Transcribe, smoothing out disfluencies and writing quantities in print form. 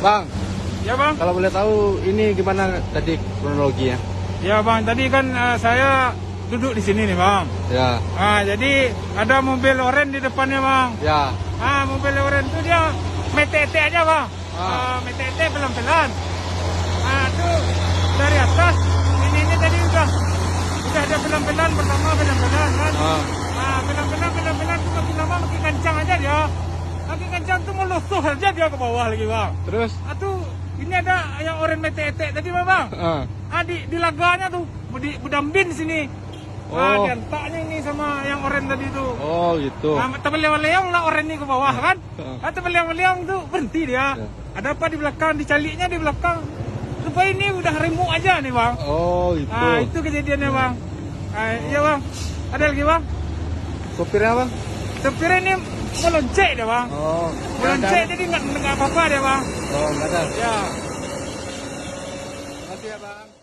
Bang, Ya bang. kalau boleh tahu ini gimana tadi kronologinya? Ya bang, tadi kan saya duduk di sini nih bang. Ya, Jadi ada mobil oren di depannya bang. ya, Mobil oren itu dia metete aja bang. Ah. Metete pelan-pelan. Tuh dari atas ini tadi udah ada pelan-pelan pertama pelan-pelan kan. Pelan-pelan tuh makin lama makin kencang aja dia. Makin kencang tuh melusuh aja dia ke bawah lagi bang. terus? Tuh ini ada yang oren metete tadi bang. Di laganya tuh di Budambin sini. Oh. Diantaknya ini sama yang oren tadi tuh. Oh gitu. Terbeliang-beliang lah oren ini ke bawah kan. Terbeliang-beliang tuh berhenti dia. Ya. Ada apa di belakang, dicaliknya di belakang. Supaya ini udah remuk aja nih bang. Oh gitu. Itu kejadiannya bang. Iya bang. Ada lagi bang. Sopirnya bang? Supirnya ini melonceng dia bang. Oh, Melonceng jadi nggak apa-apa dia bang. Oh, nggak ada. Ya. Makasih ya bang.